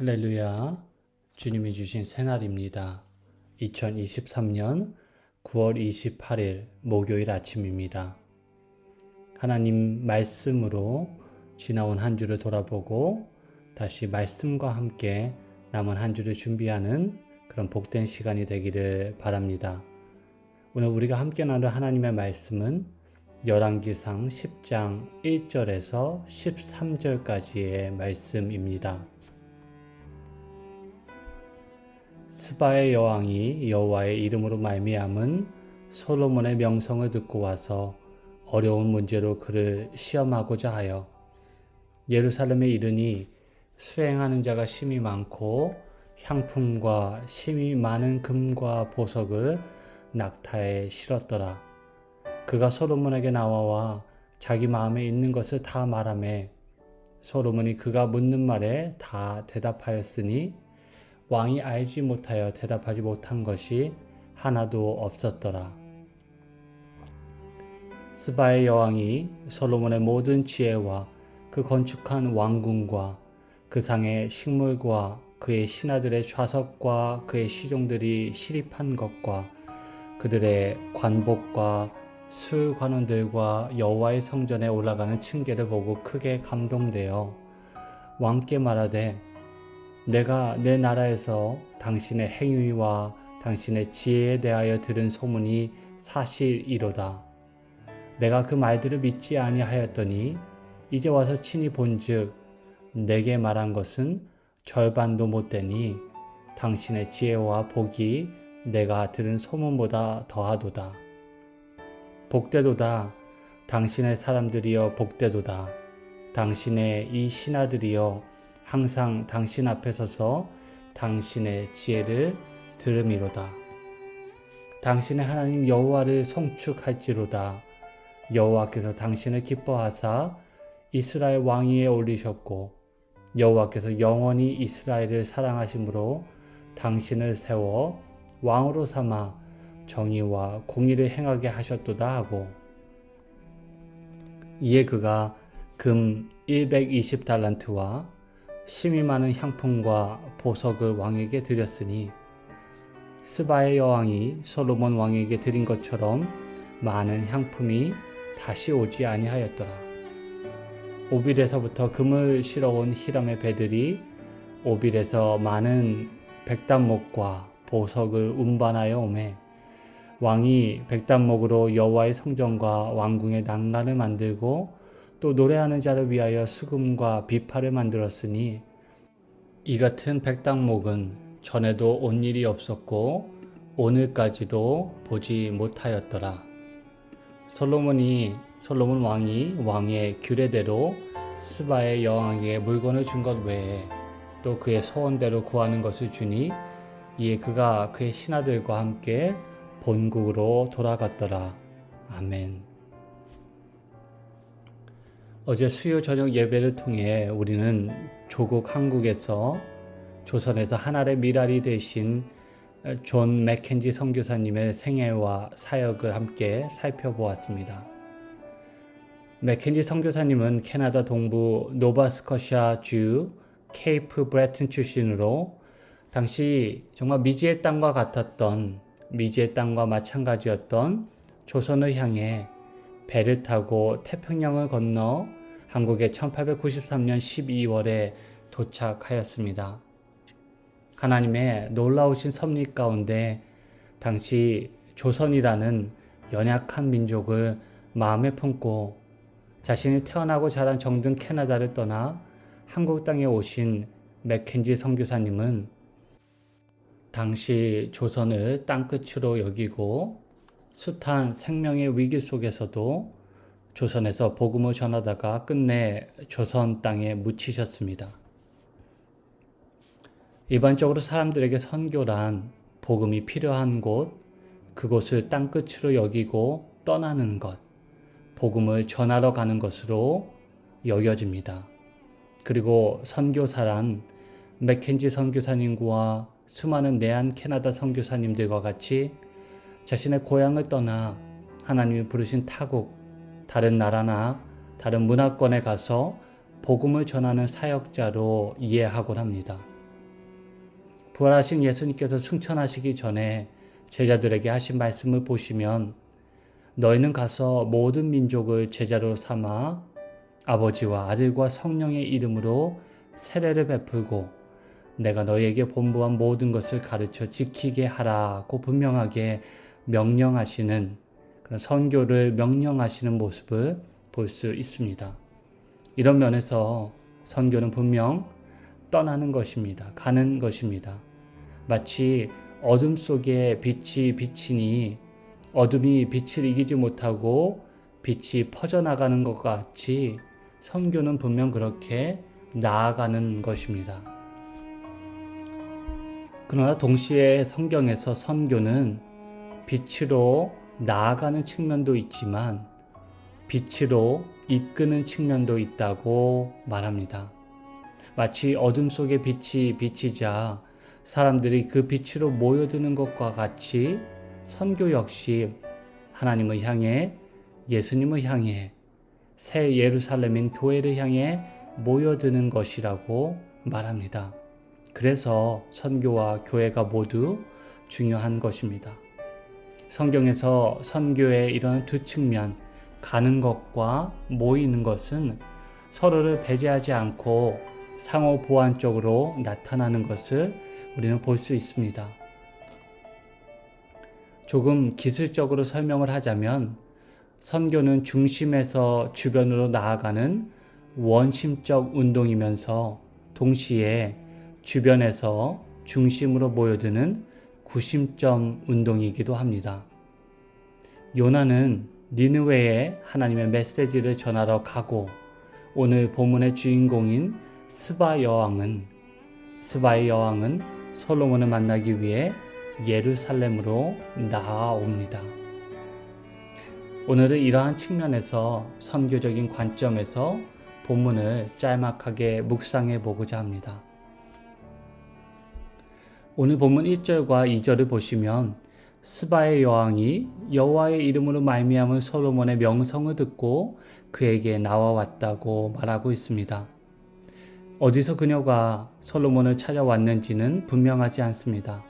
할렐루야, 주님이 주신 새날입니다. 2023년 9월 28일 목요일 아침입니다. 하나님 말씀으로 지나온 한 주를 돌아보고 다시 말씀과 함께 남은 한 주를 준비하는 그런 복된 시간이 되기를 바랍니다. 오늘 우리가 함께 나눌 하나님의 말씀은 열왕기상 10장 1절에서 13절까지의 말씀입니다. 스바의 여왕이 여호와의 이름으로 말미암은 솔로몬의 명성을 듣고 와서 어려운 문제로 그를 시험하고자 하여 예루살렘에 이르니 수행하는 자가 심히 많고 향품과 심히 많은 금과 보석을 낙타에 실었더라. 그가 솔로몬에게 나와 자기 마음에 있는 것을 다 말하매 솔로몬이 그가 묻는 말에 다 대답하였으니 왕이 알지 못하여 대답하지 못한 것이 하나도 없었더라. 스바의 여왕이 솔로몬의 모든 지혜와 그 건축한 왕궁과 그 상의 식물과 그의 신하들의 좌석과 그의 시종들이 시립한 것과 그들의 관복과 술관원들과 여호와의 성전에 올라가는 층계를 보고 크게 감동되어 왕께 말하되 내가 내 나라에서 당신의 행위와 당신의 지혜에 대하여 들은 소문이 사실이로다. 내가 그 말들을 믿지 아니하였더니 이제 와서 친히 본즉 내게 말한 것은 절반도 못 되니 당신의 지혜와 복이 내가 들은 소문보다 더하도다. 복되도다. 당신의 사람들이여 복되도다. 당신의 이 신하들이여 항상 당신 앞에 서서 당신의 지혜를 들음이로다. 당신의 하나님 여호와를 송축할지로다. 여호와께서 당신을 기뻐하사 이스라엘 왕위에 올리셨고 여호와께서 영원히 이스라엘을 사랑하심으로 당신을 세워 왕으로 삼아 정의와 공의를 행하게 하셨도다 하고 이에 그가 금 120달란트와 심히 많은 향품과 보석을 왕에게 드렸으니 스바의 여왕이 솔로몬 왕에게 드린 것처럼 많은 향품이 다시 오지 아니하였더라. 오빌에서부터 금을 실어온 히람의 배들이 오빌에서 많은 백단목과 보석을 운반하여 오매 왕이 백단목으로 여호와의 성전과 왕궁의 난간을 만들고 또 노래하는 자를 위하여 수금과 비파를 만들었으니 이 같은 백단목은 전에도 온 일이 없었고 오늘까지도 보지 못하였더라. 솔로몬 왕이 왕의 규례대로 스바의 여왕에게 물건을 준 것 외에 또 그의 소원대로 구하는 것을 주니 이에 그가 그의 신하들과 함께 본국으로 돌아갔더라. 아멘. 어제 수요 저녁 예배를 통해 우리는 조국 한국에서 조선에서 하나의 미랄이 되신 존 맥켄지 선교사님의 생애와 사역을 함께 살펴보았습니다. 맥켄지 선교사님은 캐나다 동부 노바스코샤 주 케이프 브레튼 출신으로 당시 정말 미지의 땅과 같았던 미지의 땅과 마찬가지였던 조선을 향해 배를 타고 태평양을 건너 한국에 1893년 12월에 도착하였습니다. 하나님의 놀라우신 섭리 가운데 당시 조선이라는 연약한 민족을 마음에 품고 자신이 태어나고 자란 정든 캐나다를 떠나 한국 땅에 오신 맥켄지 선교사님은 당시 조선을 땅끝으로 여기고 숱한 생명의 위기 속에서도 조선에서 복음을 전하다가 끝내 조선 땅에 묻히셨습니다. 일반적으로 사람들에게 선교란 복음이 필요한 곳, 그곳을 땅끝으로 여기고 떠나는 것, 복음을 전하러 가는 것으로 여겨집니다. 그리고 선교사란 맥켄지 선교사님과 수많은 내한 캐나다 선교사님들과 같이 자신의 고향을 떠나 하나님이 부르신 타국, 다른 나라나 다른 문화권에 가서 복음을 전하는 사역자로 이해하곤 합니다. 부활하신 예수님께서 승천하시기 전에 제자들에게 하신 말씀을 보시면 너희는 가서 모든 민족을 제자로 삼아 아버지와 아들과 성령의 이름으로 세례를 베풀고 내가 너희에게 본부한 모든 것을 가르쳐 지키게 하라고 분명하게 명령하시는 그런 선교를 명령하시는 모습을 볼 수 있습니다. 이런 면에서 선교는 분명 떠나는 것입니다. 가는 것입니다. 마치 어둠 속에 빛이 비치니 어둠이 빛을 이기지 못하고 빛이 퍼져나가는 것 같이 선교는 분명 그렇게 나아가는 것입니다. 그러나 동시에 성경에서 선교는 빛으로 나아가는 측면도 있지만 빛으로 이끄는 측면도 있다고 말합니다. 마치 어둠 속에 빛이 비치자 사람들이 그 빛으로 모여드는 것과 같이 선교 역시 하나님을 향해 예수님을 향해 새 예루살렘인 교회를 향해 모여드는 것이라고 말합니다. 그래서 선교와 교회가 모두 중요한 것입니다. 성경에서 선교의 이런 두 측면, 가는 것과 모이는 것은 서로를 배제하지 않고 상호 보완적으로 나타나는 것을 우리는 볼 수 있습니다. 조금 기술적으로 설명을 하자면 선교는 중심에서 주변으로 나아가는 원심적 운동이면서 동시에 주변에서 중심으로 모여드는 구심점 운동이기도 합니다. 요나는 니느웨에 하나님의 메시지를 전하러 가고 오늘 본문의 주인공인 스바의 여왕은 솔로몬을 만나기 위해 예루살렘으로 나아옵니다. 오늘은 이러한 측면에서 선교적인 관점에서 본문을 짤막하게 묵상해 보고자 합니다. 오늘 본문 1절과 2절을 보시면 스바의 여왕이 여호와의 이름으로 말미암은 솔로몬의 명성을 듣고 그에게 나와왔다고 말하고 있습니다. 어디서 그녀가 솔로몬을 찾아왔는지는 분명하지 않습니다.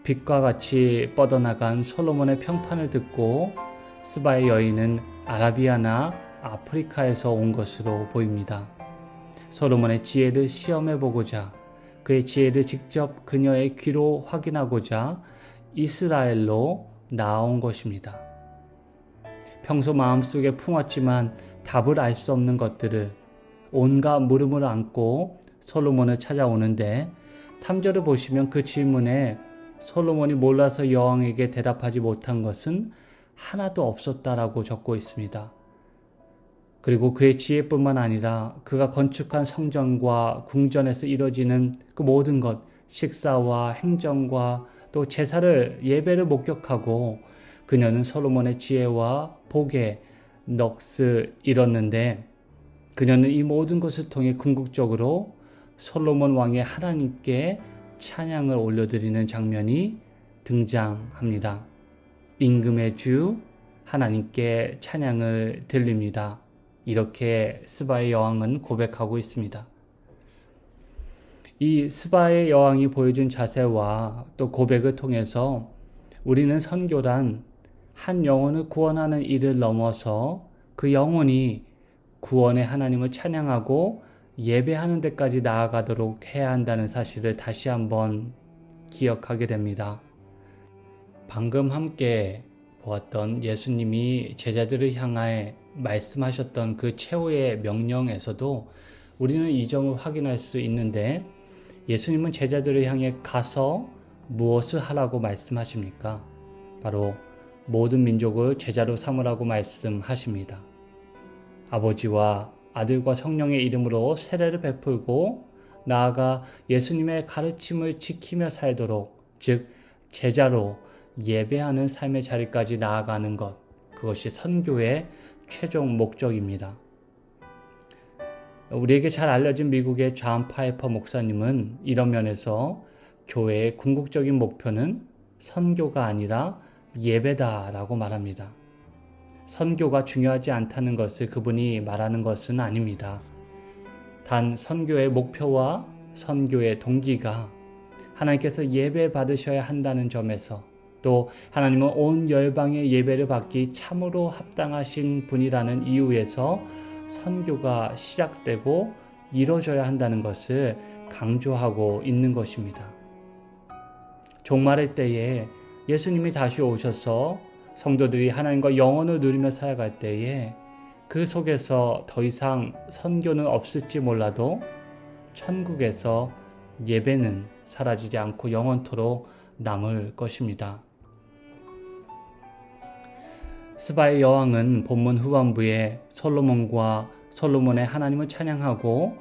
빛과 같이 뻗어나간 솔로몬의 평판을 듣고 스바의 여인은 아라비아나 아프리카에서 온 것으로 보입니다. 솔로몬의 지혜를 시험해보고자 그의 지혜를 직접 그녀의 귀로 확인하고자 이스라엘로 나온 것입니다. 평소 마음속에 품었지만 답을 알 수 없는 것들을 온갖 물음을 안고 솔로몬을 찾아오는데 3절을 보시면 그 질문에 솔로몬이 몰라서 여왕에게 대답하지 못한 것은 하나도 없었다라고 적고 있습니다. 그리고 그의 지혜뿐만 아니라 그가 건축한 성전과 궁전에서 이루어지는 그 모든 것, 식사와 행정과 또 제사를 예배를 목격하고 그녀는 솔로몬의 지혜와 복에 넋을 잃었는데 그녀는 이 모든 것을 통해 궁극적으로 솔로몬 왕의 하나님께 찬양을 올려드리는 장면이 등장합니다. 임금의 주 하나님께 찬양을 드립니다. 이렇게 스바의 여왕은 고백하고 있습니다. 이 스바의 여왕이 보여준 자세와 또 고백을 통해서 우리는 선교란 한 영혼을 구원하는 일을 넘어서 그 영혼이 구원의 하나님을 찬양하고 예배하는 데까지 나아가도록 해야 한다는 사실을 다시 한번 기억하게 됩니다. 방금 함께 보았던 예수님이 제자들을 향해 말씀하셨던 그 최후의 명령에서도 우리는 이 점을 확인할 수 있는데 예수님은 제자들을 향해 가서 무엇을 하라고 말씀하십니까? 바로 모든 민족을 제자로 삼으라고 말씀하십니다. 아버지와 아들과 성령의 이름으로 세례를 베풀고 나아가 예수님의 가르침을 지키며 살도록, 즉 제자로 예배하는 삶의 자리까지 나아가는 것, 그것이 선교의 최종 목적입니다. 우리에게 잘 알려진 미국의 존 파이퍼 목사님은 이런 면에서 교회의 궁극적인 목표는 선교가 아니라 예배다라고 말합니다. 선교가 중요하지 않다는 것을 그분이 말하는 것은 아닙니다. 단 선교의 목표와 선교의 동기가 하나님께서 예배 받으셔야 한다는 점에서 또 하나님은 온 열방의 예배를 받기 참으로 합당하신 분이라는 이유에서 선교가 시작되고 이루어져야 한다는 것을 강조하고 있는 것입니다. 종말의 때에 예수님이 다시 오셔서 성도들이 하나님과 영원을 누리며 살아갈 때에 그 속에서 더 이상 선교는 없을지 몰라도 천국에서 예배는 사라지지 않고 영원토록 남을 것입니다. 스바의 여왕은 본문 후반부에 솔로몬의 하나님을 찬양하고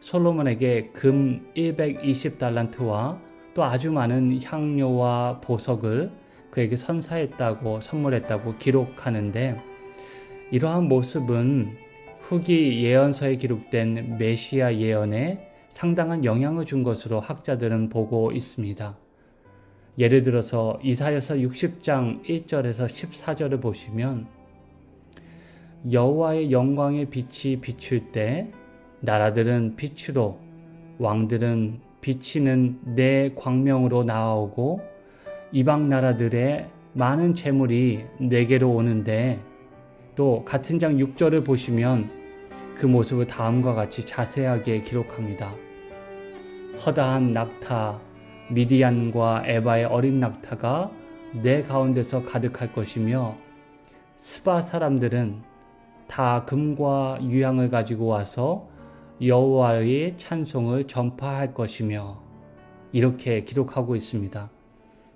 솔로몬에게 금 120달란트와 또 아주 많은 향료와 보석을 그에게 선물했다고 기록하는데, 이러한 모습은 후기 예언서에 기록된 메시아 예언에 상당한 영향을 준 것으로 학자들은 보고 있습니다. 예를 들어서 이사야서 60장 1절에서 14절을 보시면 여호와의 영광의 빛이 비출 때 나라들은 빛으로, 왕들은 비치는 내 광명으로 나아오고 이방 나라들의 많은 재물이 내게로 오는데, 또 같은 장 6절을 보시면 그 모습을 다음과 같이 자세하게 기록합니다. 허다한 낙타, 미디안과 에바의 어린 낙타가 내 가운데서 가득할 것이며 스바 사람들은 다 금과 유향을 가지고 와서 여호와의 찬송을 전파할 것이며, 이렇게 기록하고 있습니다.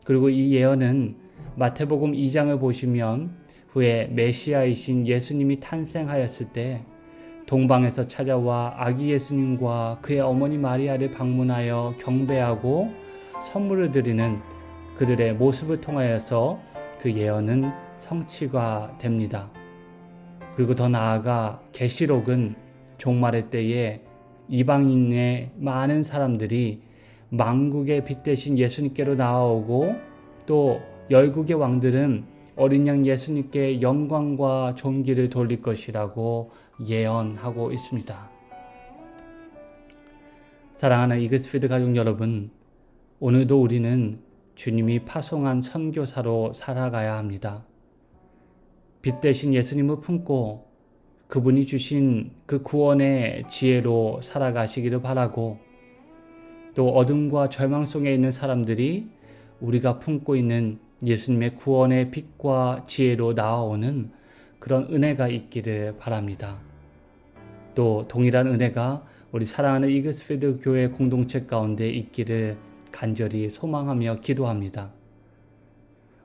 그리고 이 예언은 마태복음 2장을 보시면 후에 메시아이신 예수님이 탄생하였을 때 동방에서 찾아와 아기 예수님과 그의 어머니 마리아를 방문하여 경배하고 선물을 드리는 그들의 모습을 통하여서 그 예언은 성취가 됩니다. 그리고 더 나아가 계시록은 종말의 때에 이방인의 많은 사람들이 만국의 빛 대신 예수님께로 나아오고 또 열국의 왕들은 어린 양 예수님께 영광과 존귀를 돌릴 것이라고 예언하고 있습니다. 사랑하는 이글스피드 가족 여러분, 오늘도 우리는 주님이 파송한 선교사로 살아가야 합니다. 빛 대신 예수님을 품고 그분이 주신 그 구원의 지혜로 살아가시기를 바라고, 또 어둠과 절망 속에 있는 사람들이 우리가 품고 있는 예수님의 구원의 빛과 지혜로 나아오는 그런 은혜가 있기를 바랍니다. 또 동일한 은혜가 우리 사랑하는 이글스피드 교회 공동체 가운데 있기를 간절히 소망하며 기도합니다.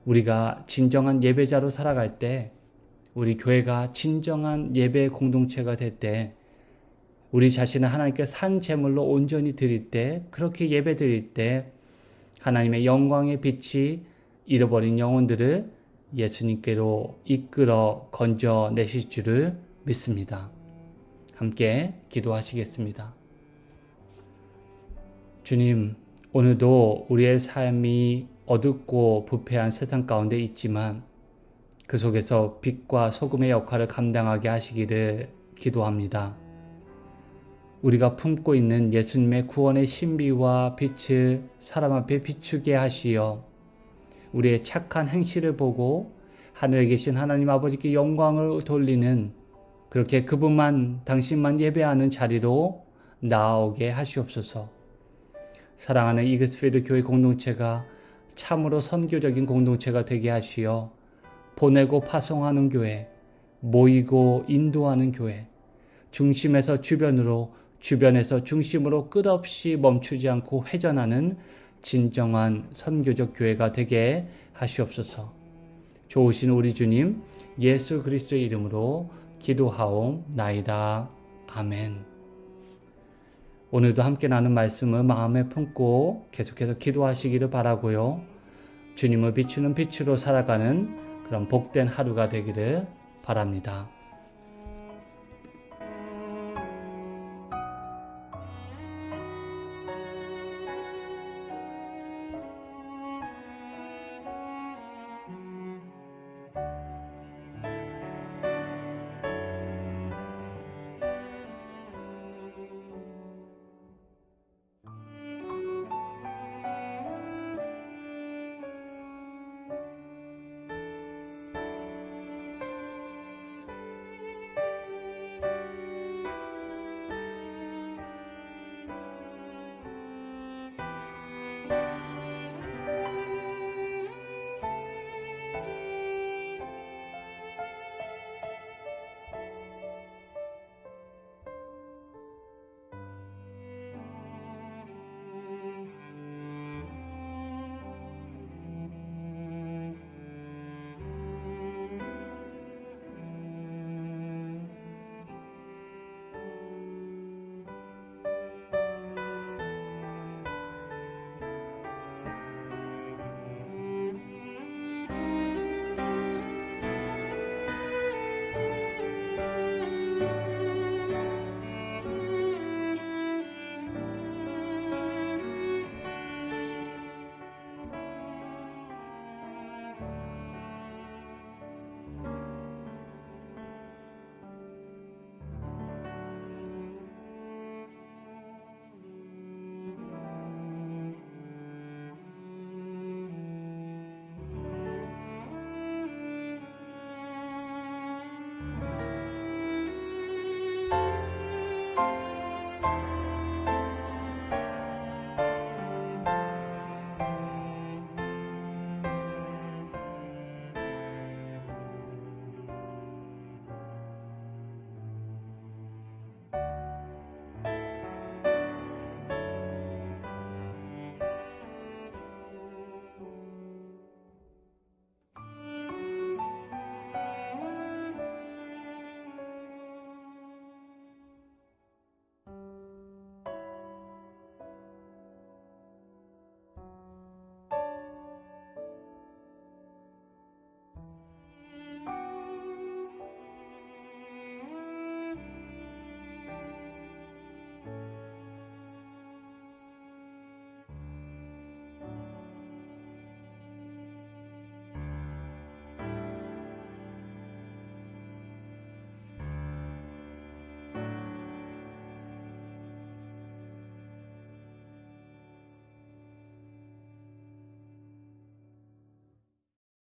우리가 진정한 예배자로 살아갈 때, 우리 교회가 진정한 예배 공동체가 될 때, 우리 자신을 하나님께 산 제물로 온전히 드릴 때, 그렇게 예배 드릴 때 하나님의 영광의 빛이 잃어버린 영혼들을 예수님께로 이끌어 건져내실 줄을 믿습니다. 함께 기도하시겠습니다. 주님, 오늘도 우리의 삶이 어둡고 부패한 세상 가운데 있지만 그 속에서 빛과 소금의 역할을 감당하게 하시기를 기도합니다. 우리가 품고 있는 예수님의 구원의 신비와 빛을 사람 앞에 비추게 하시어 우리의 착한 행실을 보고 하늘에 계신 하나님 아버지께 영광을 돌리는, 그렇게 그분만 당신만 예배하는 자리로 나아오게 하시옵소서. 사랑하는 이글스피드 교회 공동체가 참으로 선교적인 공동체가 되게 하시어 보내고 파송하는 교회, 모이고 인도하는 교회, 중심에서 주변으로, 주변에서 중심으로 끝없이 멈추지 않고 회전하는 진정한 선교적 교회가 되게 하시옵소서. 좋으신 우리 주님 예수 그리스도의 이름으로 기도하옵나이다. 아멘. 오늘도 함께 나눈 말씀을 마음에 품고 계속해서 기도하시기를 바라고요. 주님을 비추는 빛으로 살아가는 그런 복된 하루가 되기를 바랍니다.